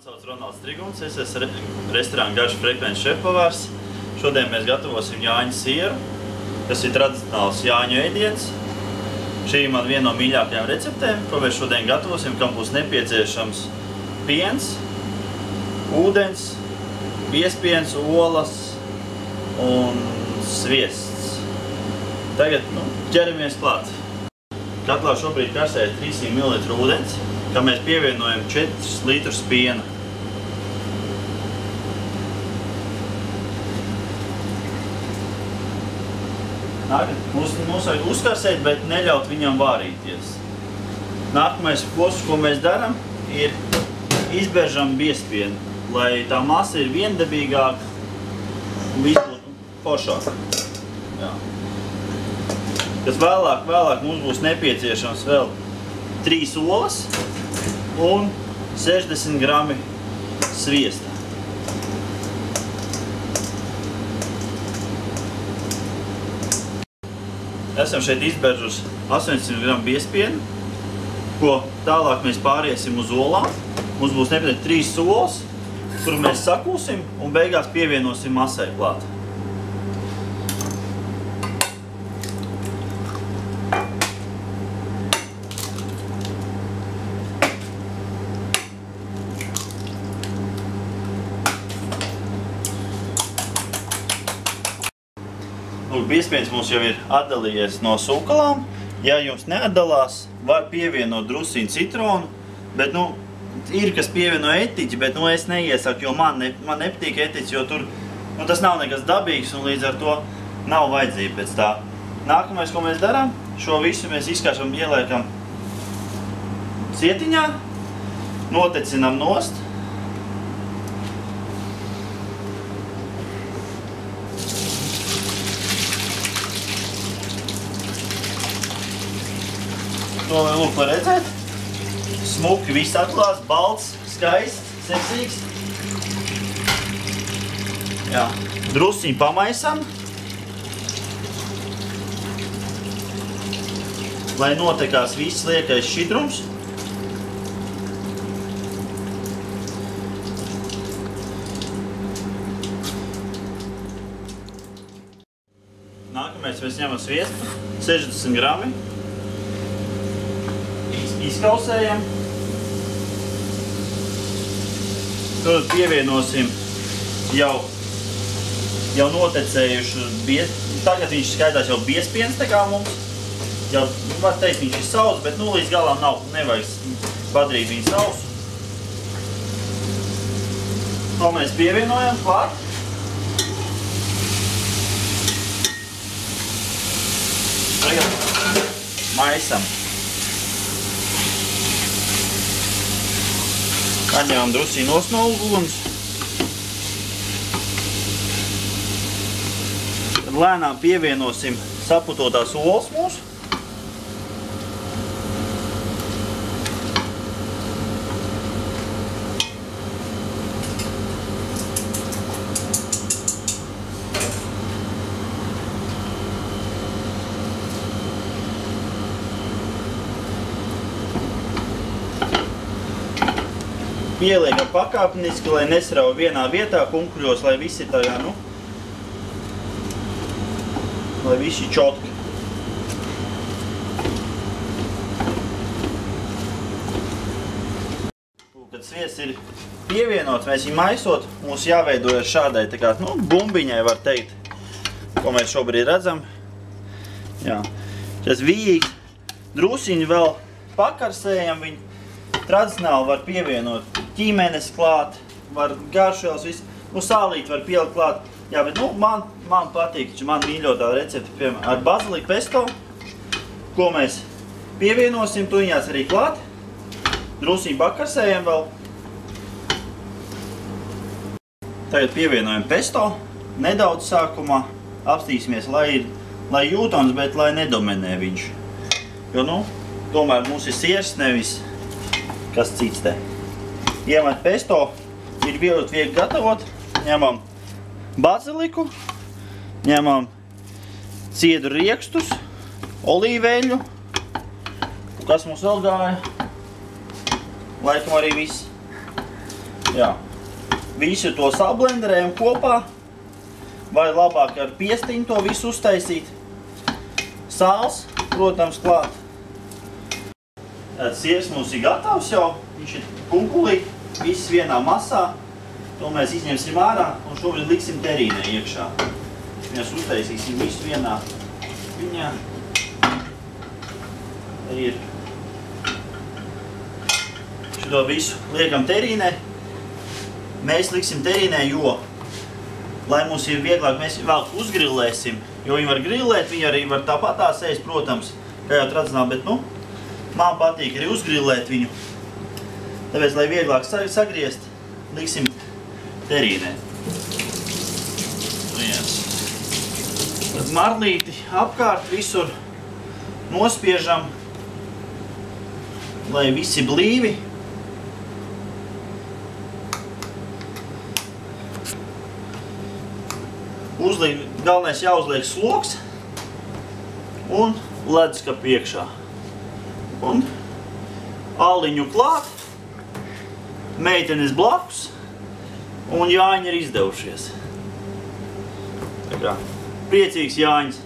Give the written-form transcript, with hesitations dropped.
Mani sauc Ronalds Striguns, es esmu restorāna Garša frekvences šefpavārs. Šodien mēs gatavosim jāņu sieru, kas ir tradicionāls jāņu ēdiens. Šī ir man viena no mīļākajām receptēm, ko mēs šodien gatavosim, kam būs nepieciešams piens, ūdens, biezpiens, olas un sviests. Tagad ķeramies klāt. Katlā šobrīd karsē 300 ml ūdens, kam mēs pievienojam 4 litrus piena. Mums vajag uzkarsēt, bet neļaut viņam vārīties. Nākamais posms, ko mēs darām, ir izberžam biezpienu, lai tā masa ir viendabīgāka un viss būtu foršāk. Kas vēlāk mums būs nepieciešams vēl 3 olas un 60 grami sviesta. Esam šeit izberžus 800 gramu biezpienu, ko tālāk mēs pāriesim uz olām. Mums būs nepieciešams 3 olas, kuru mēs sakūsim un beigās pievienosim masai klāt. Biezpiens mums jau ir atdalījies no sūkalām. Ja jums neatdalās, var pievienot drusciņu citronu, bet ir kas pievieno etiķi, bet es neiesaku, jo man nepatīk etiķis, jo tur tas nav nekas dabīgs un līdz ar to nav vajadzība pēc tā. Nākamais, ko mēs darām, šo visu mēs izkāršam, ieliekam cietiņā, notecinam nost. To lūk var redzēt. Smuki viss atklās, balts, skaists, seksīgs. Drusciņi pamaisam, lai notekās viss liekais šķidrums. Nākamais mēs ņemam sviestu, 60 grami. Izkausējam. Tad pievienosim jau notecējušu biezpienu. Tagad viņš skaitās jau biezpiens, tā kā mums. Jau, var teikt, viņš ir sauss, bet līdz galām nevajag padarīt viņu sausu. To mēs pievienojam klāt. Tagad maisam. Atņemam drusciņu nost no uguns. Tad lēnām pievienosim saputotās olas mūsu. Pieliekam pakāpeniski, lai nesrauj vienā vietā kunkuļos, lai visi ir tagad, lai visi ir čotki. Kad sviests ir pievienots, mēs viņu maisot, mums jāveidojas šādai tā kā, bumbiņai var teikt, ko mēs šobrīd redzam. Tas vijīgs, drusciņi vēl pakarsējam viņu. Tradicionāli var pievienot ķīmenes klāt, var garšvēls viss, sālīt var pielikt klāt. Jā, bet man patīk, man mīļotā recepte, piemēram, ar baziliku pesto, ko mēs pievienosim, tuņās arī klāt. Drusciņi pakarsējam vēl. Tagad pievienojam pesto, nedaudz sākumā, apstīsimies, lai jūtams, bet lai nedominē viņš. Jo, tomēr mums ir siers, nevis kas cits te. Iemet pesto, ir viegli gatavot, ņemam baziliku, ņemam ciedru riekstus, olīveļu, kas mums vēl gāja, laikam arī viss. Jā. Visu to sablenderējam kopā. Vai labāk ar piestiņu to visu uztaisīt. Sāls, protams, klāt. Siers mums ir gatavs jau. Viņš ir kumpulī, viss vienā masā. To mēs izņemsim ārā un šobrīd liksim terīnē iekšā. Mēs uztaisīsim visu vienā viņā. Ir. Šo visu liekam terīnē. Mēs liksim terīnē, jo, lai mums ir vieglāk, mēs vēl uzgrillēsim, jo viņi var grillēt, viņi arī var tāpatās ēst, protams, kā jau tradicionāli, bet, man patīk arī uzgrillēt viņu. Tāpēc, lai vieglāk sagriezt, liksim terīnē. Tad marlīti apkārt visur nospiežam, lai visi blīvi. Galvenais jāuzliek sloks un leduskapi iekšā. Un aliņu klāt, meitenes blakus un Jāņi ir izdevušies. Tā kā priecīgs Jāņis.